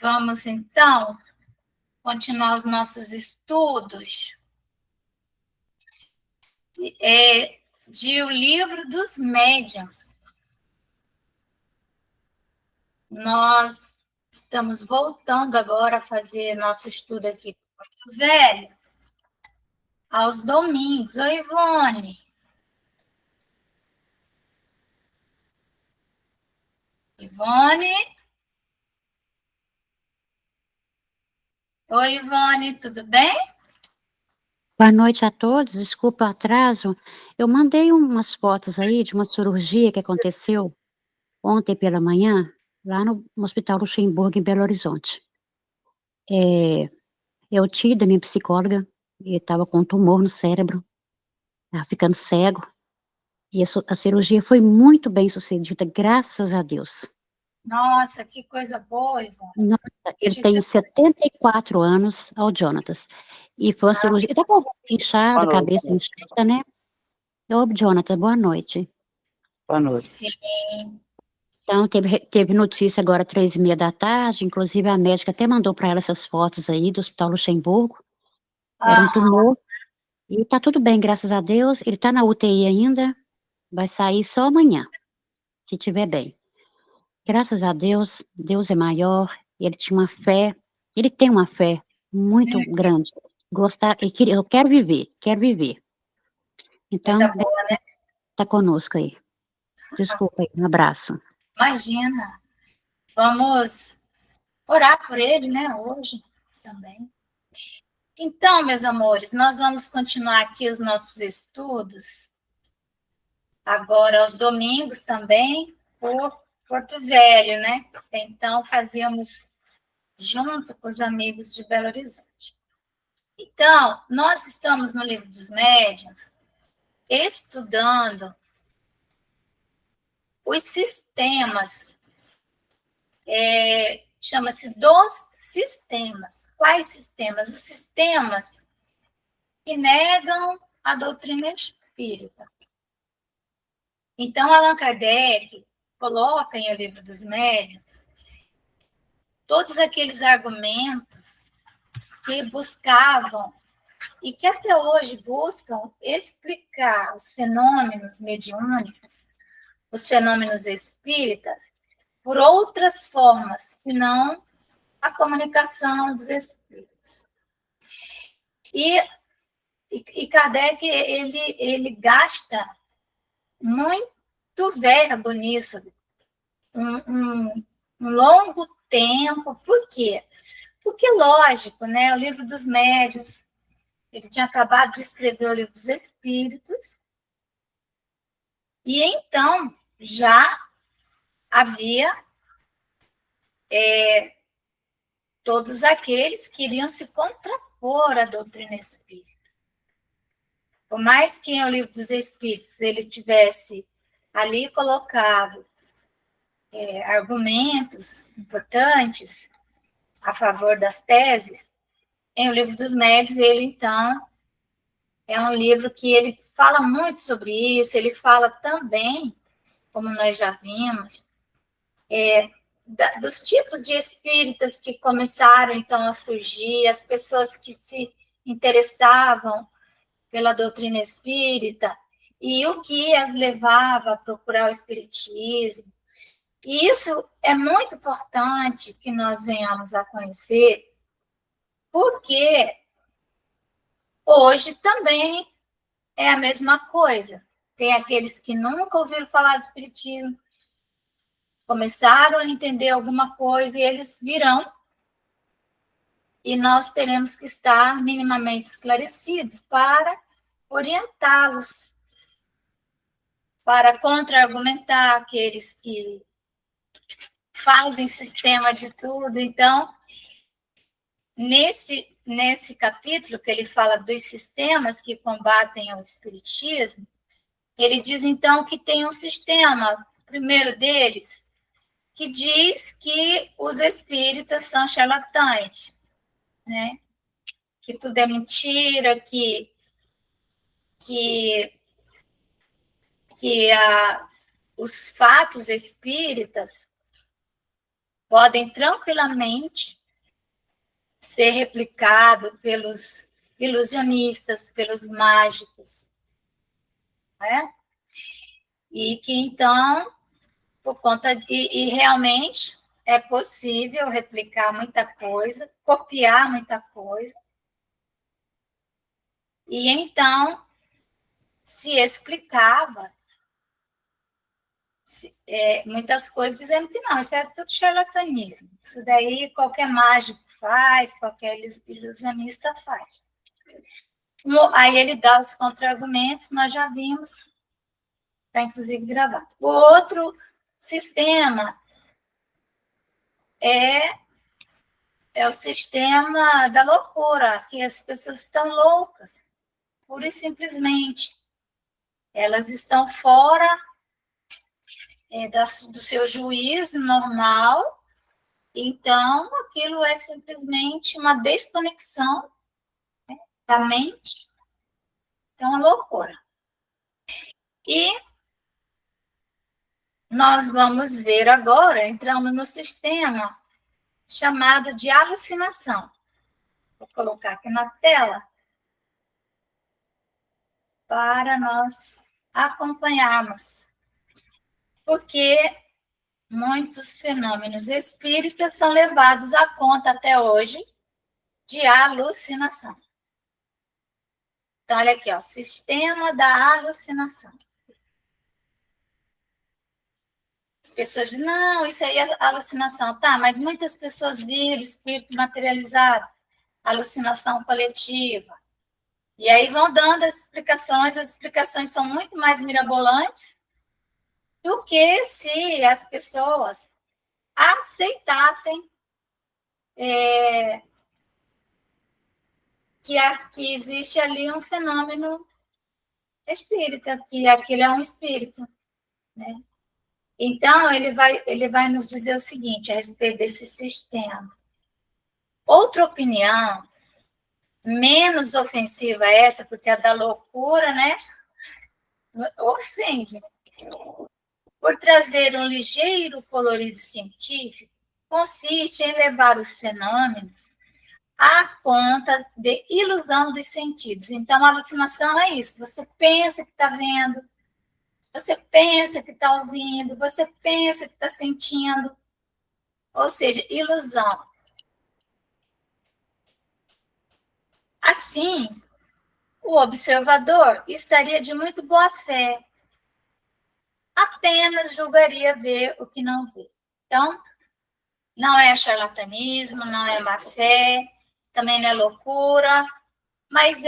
Vamos, então, continuar os nossos estudos de O Livro dos Médiuns. Nós estamos voltando agora a fazer nosso estudo aqui em Porto Velho, aos domingos. Oi, Ivone. Ivone? Oi, Ivone, tudo bem? Boa noite a todos, desculpa o atraso. Eu mandei umas fotos aí de uma cirurgia que aconteceu ontem pela manhã, lá no Hospital Luxemburgo, em Belo Horizonte. Eu tive da minha psicóloga, e estava com um tumor no cérebro, estava ficando cego, e a cirurgia foi muito bem sucedida, graças a Deus. Nossa, que coisa boa, Ivone. Nossa, ele tem 74 anos, ao Jonatas, e foi uma cirurgia, ele estava inchado, a cabeça inchada, né? Ô, Jonatas, boa noite. Boa noite. Sim. Então, teve notícia agora, 3h30 da tarde, inclusive a médica até mandou para ela essas fotos aí do Hospital Luxemburgo. Era um tumor, e tá tudo bem, graças a Deus. Ele tá na UTI ainda, vai sair só amanhã, se tiver bem. Graças a Deus, Deus é maior, ele tinha uma fé, ele tem uma fé muito grande. Eu quero viver, quero viver. Coisa Então, boa, né? tá conosco aí. Desculpa aí, um abraço. Imagina. Vamos orar por ele, né, hoje também. Então, meus amores, nós vamos continuar aqui os nossos estudos, agora aos domingos também, por Porto Velho, né? Então, fazíamos junto com os amigos de Belo Horizonte. Então, nós estamos no Livro dos Médiuns, estudando os sistemas, chama-se dos sistemas. Quais sistemas? Os sistemas que negam a doutrina espírita. Então, Allan Kardec coloca em O Livro dos Médiuns todos aqueles argumentos que buscavam e que até hoje buscam explicar os fenômenos mediúnicos, os fenômenos espíritas, por outras formas, que não a comunicação dos espíritos. E Kardec, ele gasta muito verbo nisso, um longo tempo. Por quê? Porque, lógico, né, o Livro dos Médiuns, ele tinha acabado de escrever o Livro dos Espíritos, e então já havia todos aqueles que iriam se contrapor à doutrina espírita. Por mais que em O Livro dos Espíritos ele tivesse ali colocado argumentos importantes a favor das teses, em O Livro dos Médiuns, ele, então, é um livro que ele fala muito sobre isso, ele fala também, como nós já vimos, dos tipos de espíritas que começaram, então, a surgir, as pessoas que se interessavam pela doutrina espírita, e o que as levava a procurar o espiritismo. E isso é muito importante que nós venhamos a conhecer, porque hoje também é a mesma coisa. Tem aqueles que nunca ouviram falar de espiritismo, começaram a entender alguma coisa e eles virão, e nós teremos que estar minimamente esclarecidos para orientá-los, para contra-argumentar aqueles que fazem sistema de tudo. Então, nesse capítulo que ele fala dos sistemas que combatem o espiritismo, ele diz, então, que tem um sistema, o primeiro deles, que diz que os espíritas são charlatães, né? Que tudo é mentira, que os fatos espíritas podem tranquilamente ser replicados pelos ilusionistas, pelos mágicos, né? E que, então, por conta e realmente é possível replicar muita coisa, copiar muita coisa, e então se explicava muitas coisas dizendo que não, isso é tudo charlatanismo, isso daí qualquer mágico faz, qualquer ilusionista faz. Aí ele dá os contra-argumentos, nós já vimos, está inclusive gravado. O outro sistema é o sistema da loucura, que as pessoas estão loucas, pura e simplesmente. Elas estão fora do seu juízo normal, então aquilo é simplesmente uma desconexão, né, da mente, é uma loucura. E nós vamos ver agora, entramos no sistema chamado de alucinação. Vou colocar aqui na tela para nós acompanharmos. Porque muitos fenômenos espíritas são levados à conta até hoje de alucinação. Então, olha aqui, ó, sistema da alucinação. As pessoas dizem, não, isso aí é alucinação. Tá, mas muitas pessoas viram espírito materializado, alucinação coletiva. E aí vão dando as explicações são muito mais mirabolantes do que se as pessoas aceitassem que existe ali um fenômeno espírita, que aquilo é um espírito, né? Então, ele vai nos dizer o seguinte a respeito desse sistema. Outra opinião, menos ofensiva essa, porque a da loucura, né, ofende, por trazer um ligeiro colorido científico, consiste em levar os fenômenos à conta de ilusão dos sentidos. Então, a alucinação é isso, você pensa que está vendo, você pensa que está ouvindo, você pensa que está sentindo, ou seja, ilusão. Assim, o observador estaria de muito boa fé, apenas julgaria ver o que não vê. Então, não é charlatanismo, não é má fé, também não é loucura, mas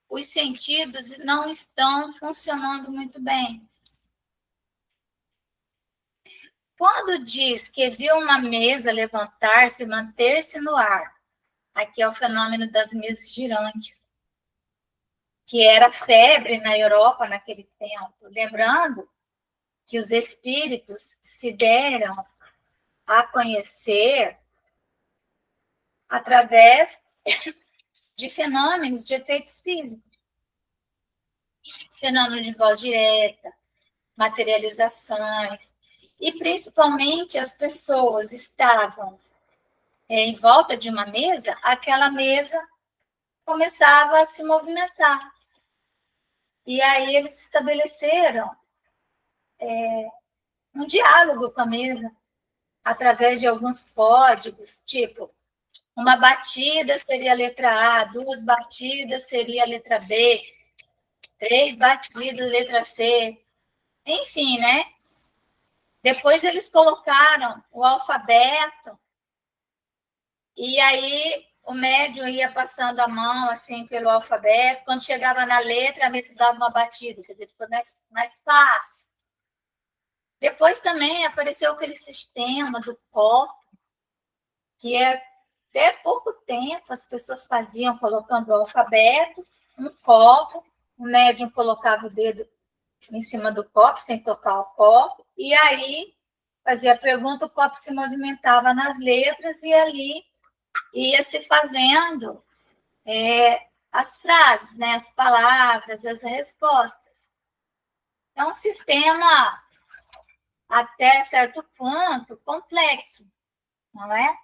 os sentidos não estão funcionando muito bem. Quando diz que viu uma mesa levantar-se e manter-se no ar, aqui é o fenômeno das mesas girantes, que era febre na Europa naquele tempo. Lembrando que os espíritos se deram a conhecer através de fenômenos de efeitos físicos. Fenômeno de voz direta, materializações, e principalmente as pessoas estavam em volta de uma mesa, aquela mesa começava a se movimentar. E aí eles estabeleceram um diálogo com a mesa, através de alguns códigos, tipo, uma batida seria a letra A, 2 batidas seria a letra B, 3 batidas, letra C, enfim, né? Depois eles colocaram o alfabeto, e aí o médium ia passando a mão assim pelo alfabeto, quando chegava na letra, a mesa dava uma batida, quer dizer, ficou mais fácil. Depois também apareceu aquele sistema do copo, que até pouco tempo as pessoas faziam colocando o alfabeto, um copo, o médium colocava o dedo em cima do copo, sem tocar o copo, e aí fazia a pergunta, o copo se movimentava nas letras e ali ia se fazendo as frases, né, as palavras, as respostas. É um sistema até certo ponto, complexo, não é?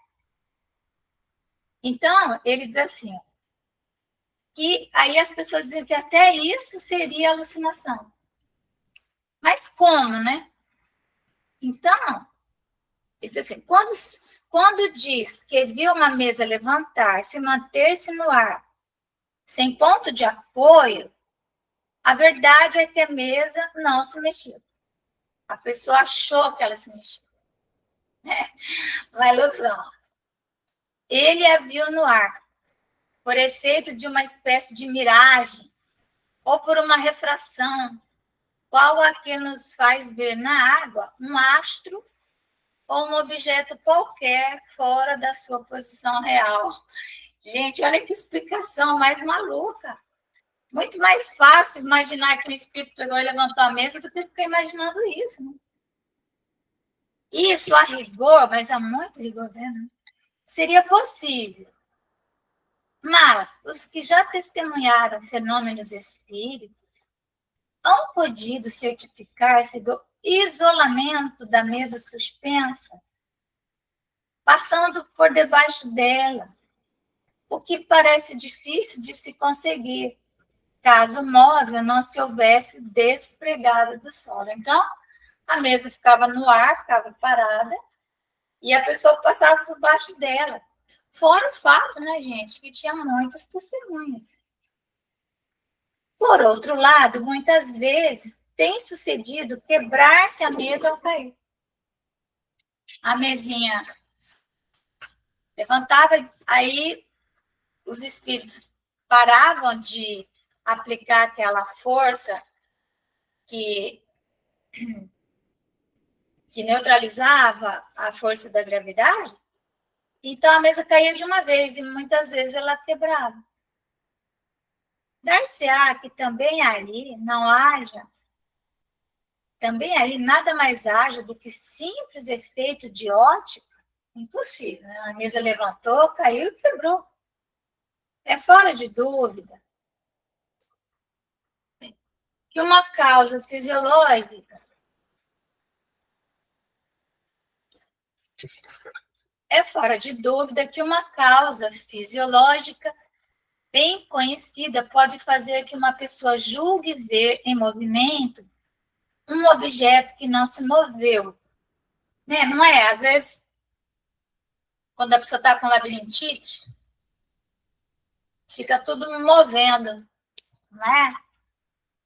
Então, ele diz assim, que aí as pessoas dizem que até isso seria alucinação. Mas como, né? Então, ele diz assim, quando diz que viu uma mesa levantar-se e manter-se no ar, sem ponto de apoio, a verdade é que a mesa não se mexeu. A pessoa achou que ela se mexeu. Né? Uma ilusão. Ele a viu no ar, por efeito de uma espécie de miragem, ou por uma refração, qual a que nos faz ver na água um astro ou um objeto qualquer fora da sua posição real. Gente, olha que explicação mais maluca. Muito mais fácil imaginar que o espírito pegou e levantou a mesa do que ficar imaginando isso. Né? Isso, a rigor, mas há muito rigor, né? Seria possível. Mas os que já testemunharam fenômenos espíritas hão podido certificar-se do isolamento da mesa suspensa, passando por debaixo dela, o que parece difícil de se conseguir, caso o móvel não se houvesse despregado do solo. Então, a mesa ficava no ar, ficava parada, e a pessoa passava por baixo dela. Fora o fato, né, gente, que tinha muitas testemunhas. Por outro lado, muitas vezes tem sucedido quebrar-se a mesa ao cair. A mesinha levantava, aí os espíritos paravam de aplicar aquela força que, que neutralizava a força da gravidade, então a mesa caía de uma vez e muitas vezes ela quebrava. Dar-se-á que também ali não haja, também ali nada mais haja do que simples efeito de ótica. Impossível, né? A mesa levantou, caiu e quebrou. É fora de dúvida que uma causa fisiológica bem conhecida pode fazer que uma pessoa julgue ver em movimento um objeto que não se moveu. Né? Não é? Às vezes, quando a pessoa está com labirintite, fica tudo movendo, não é?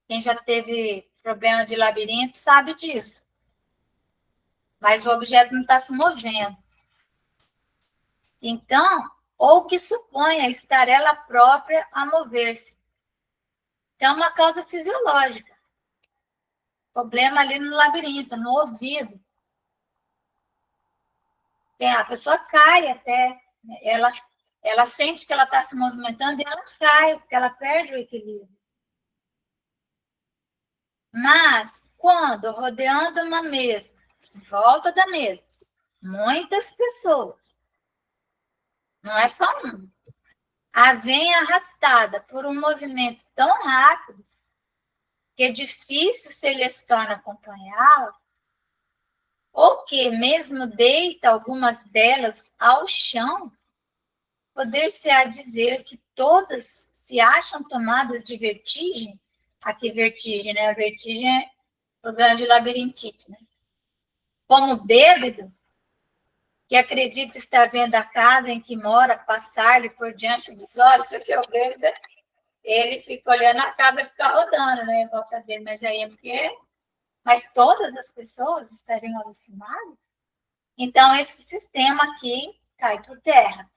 Quem já teve problema de labirinto sabe disso. Mas o objeto não está se movendo. Então, ou que suponha estar ela própria a mover-se. Então, é uma causa fisiológica. Problema ali no labirinto, no ouvido. A pessoa cai até, né? Ela sente que ela está se movimentando e ela cai, porque ela perde o equilíbrio. Mas, quando, rodeando uma mesa, em volta da mesa, muitas pessoas, não é só uma, a vem arrastada por um movimento tão rápido que é difícil se lhes torna acompanhá-la, ou que mesmo deita algumas delas ao chão, poder-se-á dizer que todas se acham tomadas de vertigem. Aqui vertigem, né? A vertigem é problema de labirintite, né? Como bêbado, que acredita estar vendo a casa em que mora passar-lhe por diante dos olhos, porque o bêbado, ele fica olhando a casa e fica rodando, né, em volta dele, mas aí é porque... Mas todas as pessoas estariam alucinadas? Então, esse sistema aqui cai por terra.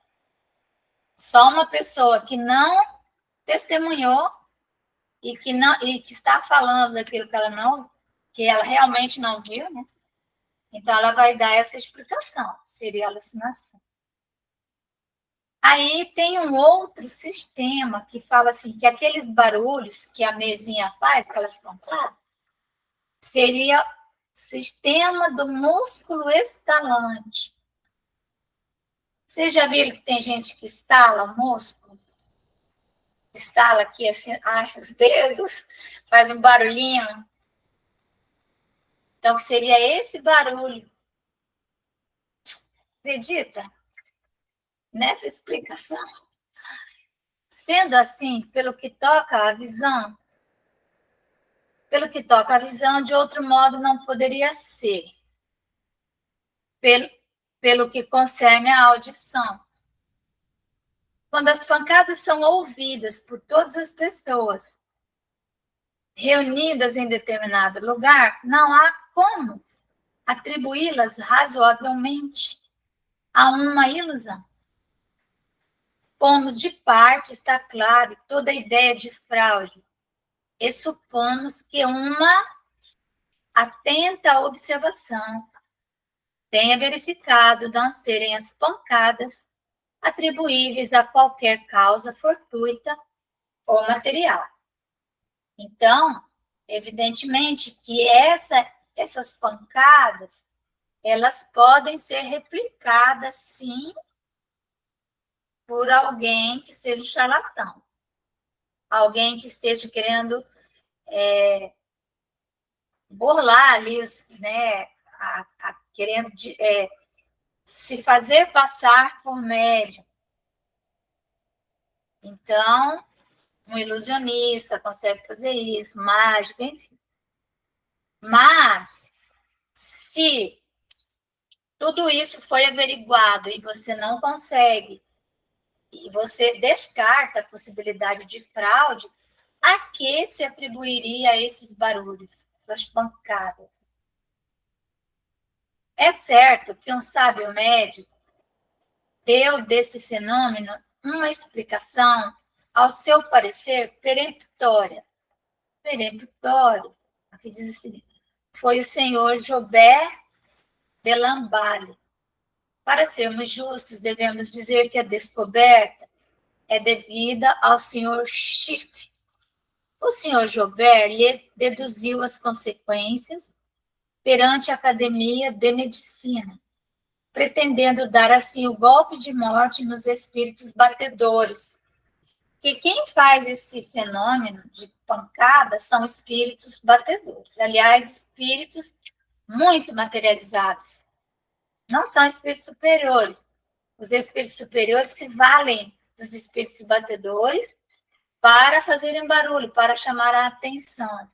Só uma pessoa que não testemunhou e que está falando daquilo que ela realmente não viu, né? Então, ela vai dar essa explicação, seria alucinação. Aí tem um outro sistema que fala assim, que aqueles barulhos que a mesinha faz, aquelas pontadas, seria sistema do músculo estalante. Vocês já viram que tem gente que estala o músculo? Estala aqui assim, os dedos, faz um barulhinho. Então, que seria esse barulho. Acredita? Nessa explicação. Sendo assim, pelo que toca à visão, de outro modo não poderia ser. Pelo que concerne à audição. Quando as pancadas são ouvidas por todas as pessoas reunidas em determinado lugar, não há como atribuí-las razoavelmente a uma ilusão. Pomos de parte, está claro, toda a ideia de fraude e supomos que uma atenta observação tenha verificado não serem as pancadas atribuíveis a qualquer causa fortuita ou material. Então, evidentemente que essas pancadas, elas podem ser replicadas, sim, por alguém que seja um charlatão. Alguém que esteja querendo burlar ali, querendo se fazer passar por médium. Então, um ilusionista consegue fazer isso, mágico, enfim. Mas, se tudo isso foi averiguado e você não consegue, e você descarta a possibilidade de fraude, a que se atribuiria esses barulhos, essas pancadas? É certo que um sábio médico deu desse fenômeno uma explicação, ao seu parecer, peremptória. Aqui diz assim, foi o senhor Jobert de Lamballe. Para sermos justos, devemos dizer que a descoberta é devida ao senhor Schiff. O senhor Jobert lhe deduziu as consequências perante a Academia de Medicina, pretendendo dar assim o golpe de morte nos espíritos batedores. Que quem faz esse fenômeno de pancada são espíritos batedores. Aliás, espíritos muito materializados. Não são espíritos superiores. Os espíritos superiores se valem dos espíritos batedores para fazerem barulho, para chamar a atenção.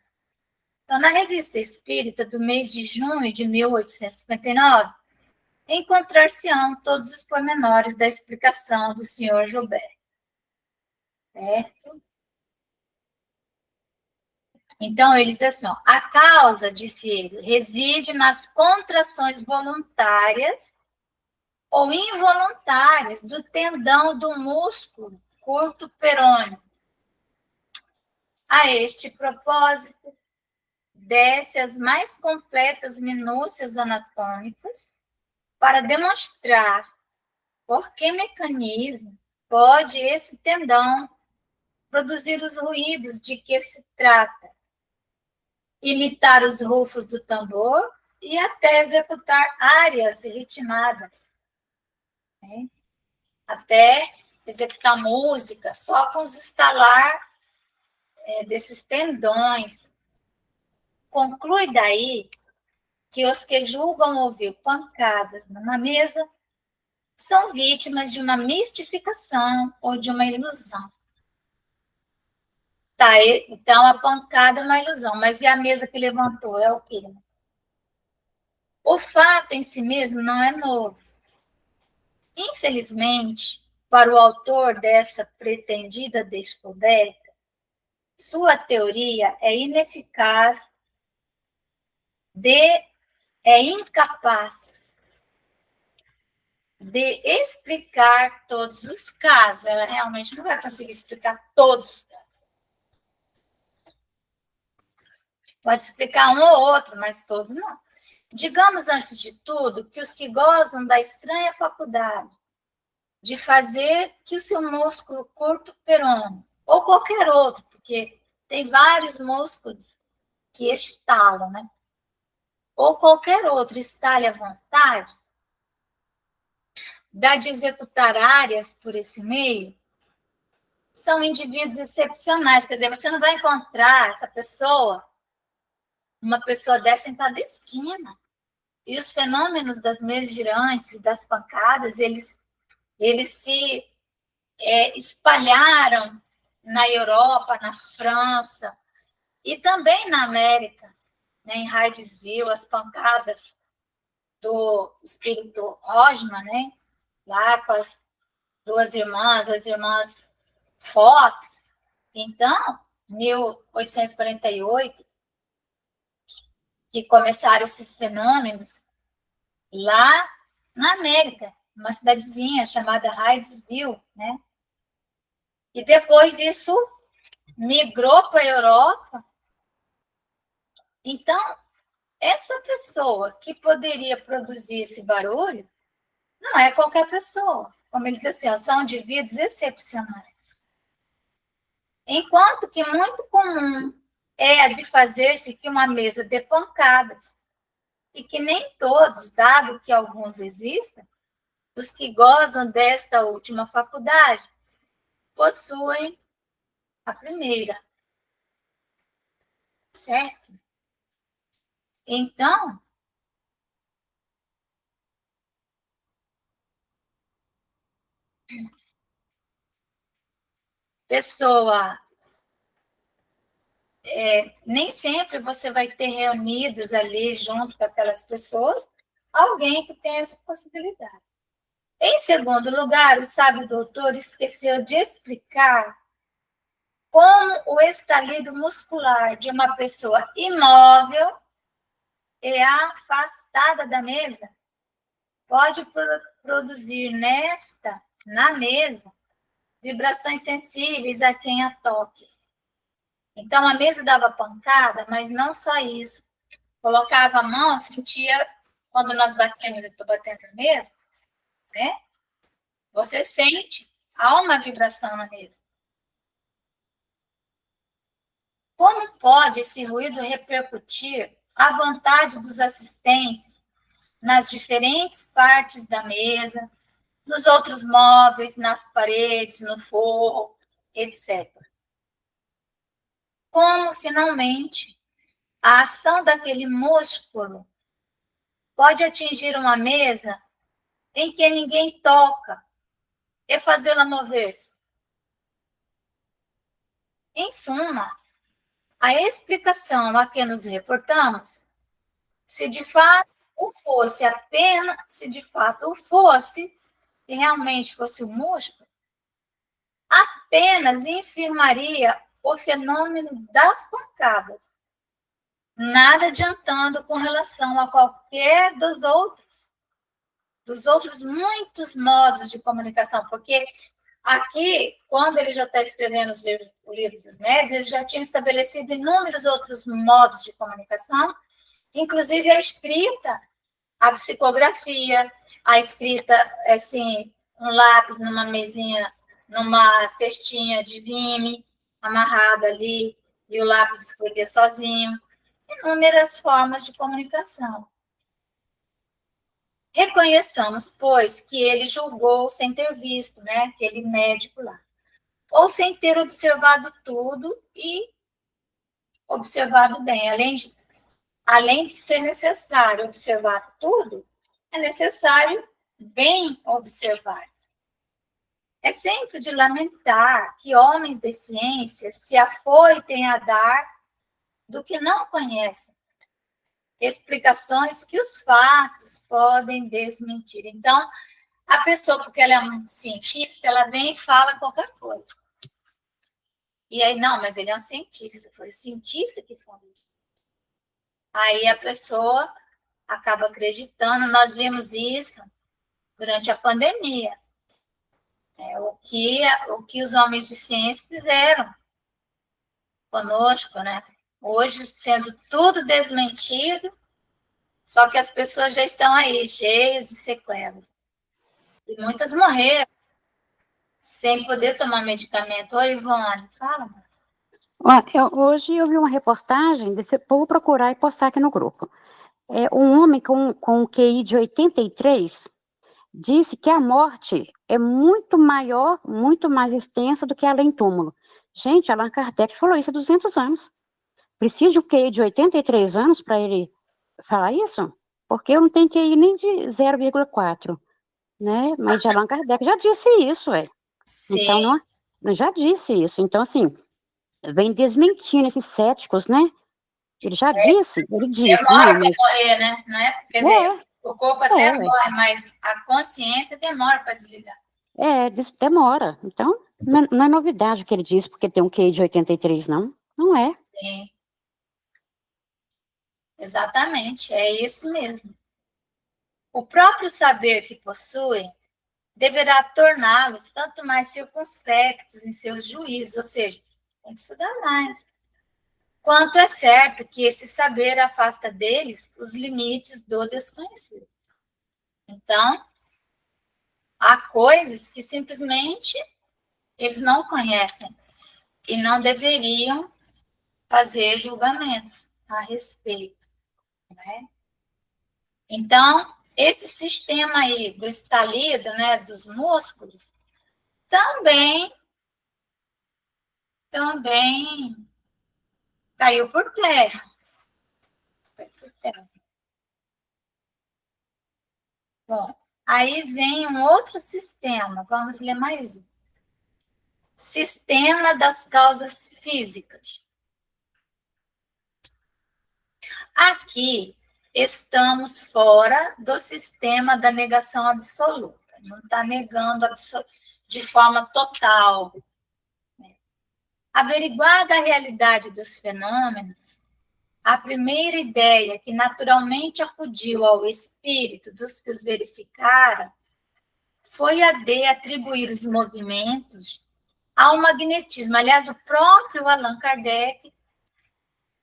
Então, na Revista Espírita do mês de junho de 1859, encontrar-se-ão todos os pormenores da explicação do senhor Joubert. Certo? Então, ele diz assim, ó, a causa, disse ele, reside nas contrações voluntárias ou involuntárias do tendão do músculo curto perôneo. A este propósito, desce as mais completas minúcias anatômicas para demonstrar por que mecanismo pode esse tendão produzir os ruídos de que se trata, imitar os rufos do tambor e até executar áreas ritmadas, né? Até executar música só com os estalar desses tendões. Conclui daí que os que julgam ouvir pancadas numa mesa são vítimas de uma mistificação ou de uma ilusão. Tá, então a pancada é uma ilusão, mas e a mesa que levantou é o quê? O fato em si mesmo não é novo. Infelizmente, para o autor dessa pretendida descoberta, sua teoria é ineficaz, é incapaz de explicar todos os casos. Ela realmente não vai conseguir explicar todos os casos. Pode explicar um ou outro, mas todos não. Digamos, antes de tudo, que os que gozam da estranha faculdade de fazer que o seu músculo curto perôneo, ou qualquer outro, porque tem vários músculos que estalam, né? Ou qualquer outro estale à vontade, dá de executar áreas por esse meio, são indivíduos excepcionais. Quer dizer, você não vai encontrar essa pessoa uma pessoa dessa em cada esquina. E os fenômenos das mesas girantes e das pancadas, eles se espalharam na Europa, na França e também na América, né, em Hydesville, as pancadas do espírito Rosma, né, lá com as duas irmãs, as irmãs Fox. Então, 1848, que começaram esses fenômenos lá na América, uma cidadezinha chamada Hydesville, né? E depois isso migrou para a Europa. Então, essa pessoa que poderia produzir esse barulho não é qualquer pessoa. Como ele diz assim, ó, são indivíduos excepcionais. Enquanto que muito comum é de fazer-se que uma mesa dê pancadas, e que nem todos, dado que alguns existem, os que gozam desta última faculdade, possuem a primeira. Certo? Então, pessoa, nem sempre você vai ter reunidas ali junto com aquelas pessoas alguém que tem essa possibilidade. Em segundo lugar, o sábio doutor esqueceu de explicar como o estalido muscular de uma pessoa imóvel e afastada da mesa pode produzir na mesa, vibrações sensíveis a quem a toque. Então, a mesa dava pancada, mas não só isso. Colocava a mão, sentia, quando nós batemos, eu estou batendo na mesa, né? Você sente, há uma vibração na mesa. Como pode esse ruído repercutir à vontade dos assistentes nas diferentes partes da mesa, nos outros móveis, nas paredes, no forro, etc. Como, finalmente, a ação daquele músculo pode atingir uma mesa em que ninguém toca e fazê-la mover-se? Em suma, a explicação a que nos reportamos, se de fato o fosse apenas, se de fato o fosse, se realmente fosse o músculo, apenas infirmaria o fenômeno das pancadas, nada adiantando com relação a qualquer dos outros muitos modos de comunicação, porque aqui, quando ele já está escrevendo o livro dos médios, ele já tinha estabelecido inúmeros outros modos de comunicação, inclusive a escrita, a psicografia, a escrita, assim, um lápis numa mesinha, numa cestinha de vime, amarrada ali, e o lápis escrevia sozinho, inúmeras formas de comunicação. Reconheçamos, pois, que ele julgou sem ter visto, né, aquele médico lá, ou sem ter observado tudo e observado bem. Além de ser necessário observar tudo, é necessário bem observar. É sempre de lamentar que homens de ciência se afoitem a dar do que não conhecem, explicações que os fatos podem desmentir. Então, a pessoa, porque ela é um cientista, ela vem e fala qualquer coisa. E aí, não, mas ele é um cientista, foi o cientista que falou. Aí a pessoa acaba acreditando. Nós vimos isso durante a pandemia. O que os homens de ciência fizeram conosco, né? Hoje, sendo tudo desmentido, só que as pessoas já estão aí, cheias de sequelas. E muitas morreram sem poder tomar medicamento. Oi, Ivone, fala. Hoje eu vi uma reportagem, vou procurar e postar aqui no grupo. Um homem com um QI de 83 disse que a morte é muito maior, muito mais extensa do que além túmulo. Gente, Allan Kardec falou isso há 200 anos. precisa de um QI de 83 anos para ele falar isso? Porque eu não tenho QI nem de 0,4, né? Mas já Allan Kardec já disse isso, Sim. Então, não já disse isso. Então, assim, vem desmentindo esses céticos, né? Ele já disse, ele disse, Demora não, para mas... morrer, né? Não é? Quer dizer, o corpo até Ué. morre, mas a consciência demora para desligar. Demora. Então, não é novidade o que ele disse, porque tem um QI de 83, não. Não é. Sim. Exatamente, é isso mesmo. O próprio saber que possuem deverá torná-los tanto mais circunspectos em seus juízos, ou seja, tem que estudar mais. Quanto é certo que esse saber afasta deles os limites do desconhecido. Então, há coisas que simplesmente eles não conhecem e não deveriam fazer julgamentos a respeito, né? Então, esse sistema aí do estalido, né, dos músculos, também caiu por terra. Bom, aí vem um outro sistema, vamos ler mais um. Sistema das causas físicas. Aqui estamos fora do sistema da negação absoluta. Não está negando de forma total. Averiguada a realidade dos fenômenos, a primeira ideia que naturalmente acudiu ao espírito dos que os verificaram foi a de atribuir os movimentos ao magnetismo. Aliás, o próprio Allan Kardec,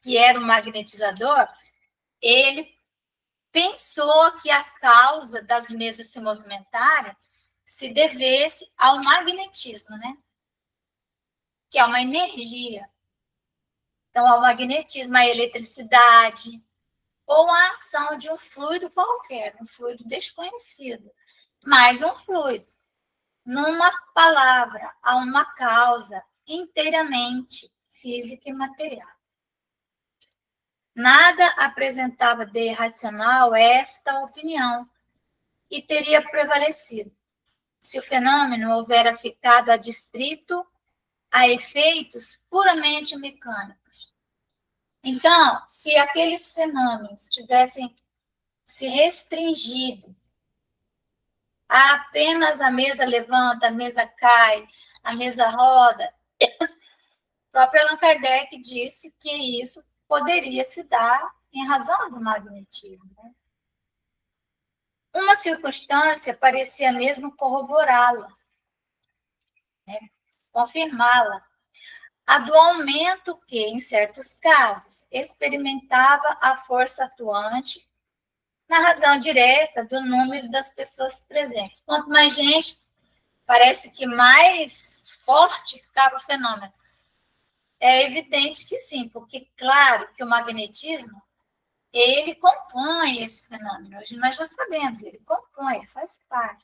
que era um magnetizador, ele pensou que a causa das mesas se movimentarem se devesse ao magnetismo, né? Que é uma energia. Então, ao magnetismo, a eletricidade, ou a ação de um fluido qualquer, um fluido desconhecido, mas um fluido. Numa palavra, há uma causa inteiramente física e material. Nada apresentava de irracional esta opinião e teria prevalecido se o fenômeno houvera ficado adstrito a efeitos puramente mecânicos. Então, se aqueles fenômenos tivessem se restringido a apenas a mesa levanta, a mesa cai, a mesa roda, o próprio Allan Kardec disse que isso poderia se dar em razão do magnetismo. Né? Uma circunstância parecia mesmo corroborá-la, né? Confirmá-la, a do aumento que, em certos casos, experimentava a força atuante na razão direta do número das pessoas presentes. Quanto mais gente, parece que mais forte ficava o fenômeno. É evidente que sim, porque, claro, que o magnetismo, ele compõe esse fenômeno. Hoje nós já sabemos, ele compõe, ele faz parte.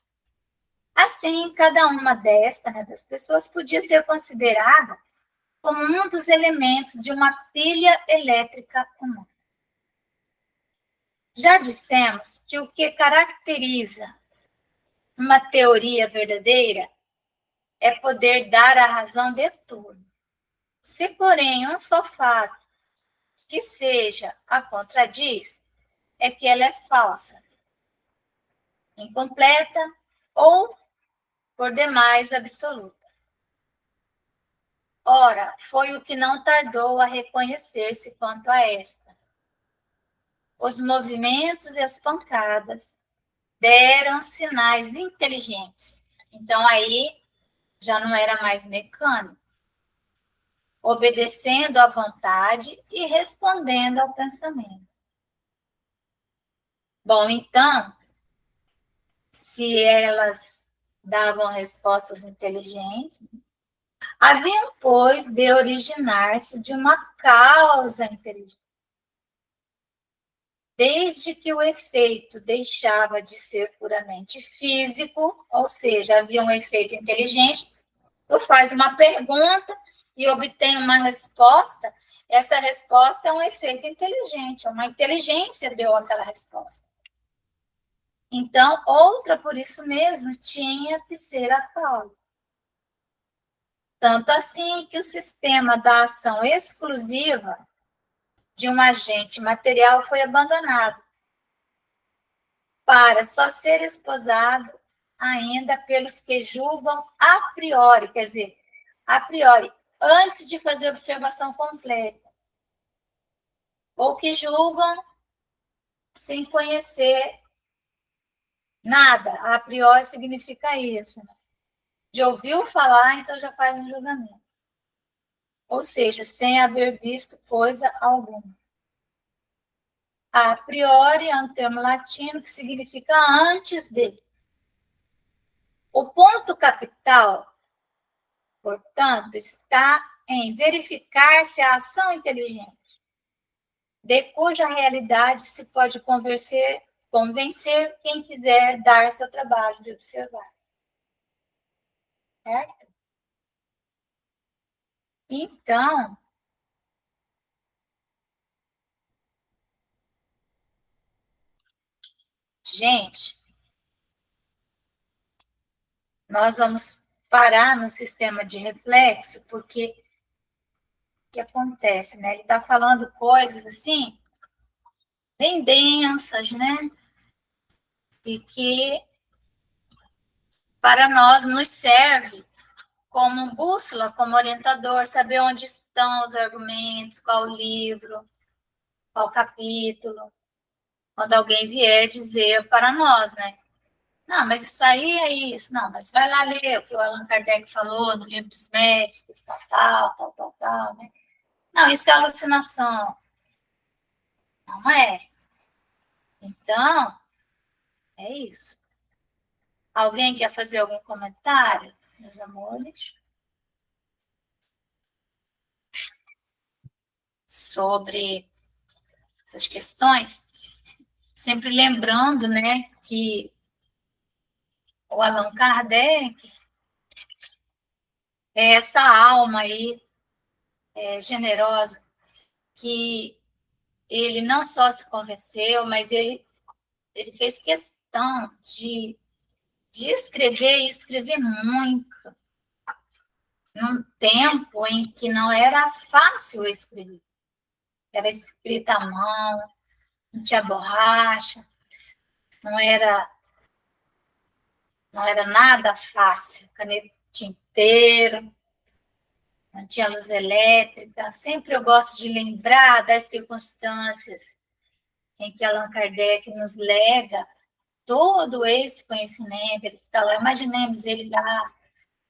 Assim, cada uma das pessoas podia ser considerada como um dos elementos de uma pilha elétrica comum. Já dissemos que o que caracteriza uma teoria verdadeira é poder dar a razão de tudo. Se, porém, um só fato que seja a contradiz, é que ela é falsa, incompleta ou, por demais, absoluta. Ora, foi o que não tardou a reconhecer-se quanto a esta. Os movimentos e as pancadas deram sinais inteligentes. Então, aí, já não era mais mecânico, obedecendo à vontade e respondendo ao pensamento. Bom, então, se elas davam respostas inteligentes, haviam, pois, de originar-se de uma causa inteligente. Desde que o efeito deixava de ser puramente físico, ou seja, havia um efeito inteligente, tu faz uma pergunta e obtém uma resposta essa resposta é um efeito inteligente, uma inteligência deu aquela resposta. Então, outra, por isso mesmo, tinha que ser a Paula. Tanto assim que o sistema da ação exclusiva de um agente material foi abandonado, para só ser esposado ainda pelos que julgam a priori, quer dizer, a priori, antes de fazer observação completa, ou que julgam sem conhecer nada. A priori significa isso, né? De ouvir falar, então já faz um julgamento. Ou seja, sem haver visto coisa alguma. A priori é um termo latino que significa antes de. O ponto capital, portanto, está em verificar se a ação inteligente, de cuja realidade se pode convencer quem quiser dar seu trabalho de observar. Certo? Então, gente, nós vamos parar no sistema de reflexo, porque o que acontece, né? Ele está falando coisas assim, bem densas, né? E que para nós nos serve como bússola, como orientador, saber onde estão os argumentos, qual livro, qual capítulo, quando alguém vier dizer para nós, né? Não, mas isso aí é isso. Não, mas vai lá ler o que o Allan Kardec falou no livro dos médicos, tal, né? Não, isso é alucinação. Não é. Então, é isso. Alguém quer fazer algum comentário, meus amores? Sobre essas questões? Sempre lembrando, né, que o Allan Kardec é essa alma aí generosa que ele não só se convenceu, mas ele fez questão de escrever e escrever muito, num tempo em que não era fácil escrever. Era escrita à mão, não tinha borracha, não era nada fácil, caneta tinteiro, não tinha luz elétrica. Sempre eu gosto de lembrar das circunstâncias em que Allan Kardec nos lega todo esse conhecimento. Ele fica lá, imaginemos ele lá,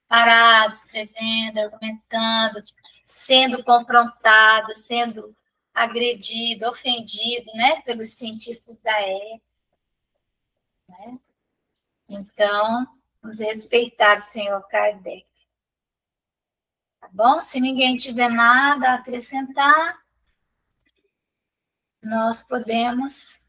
parado, escrevendo, argumentando, sendo confrontado, sendo agredido, ofendido, né, pelos cientistas da época, né? Então, vamos respeitar o senhor Kardec. Tá bom? Se ninguém tiver nada a acrescentar, nós podemos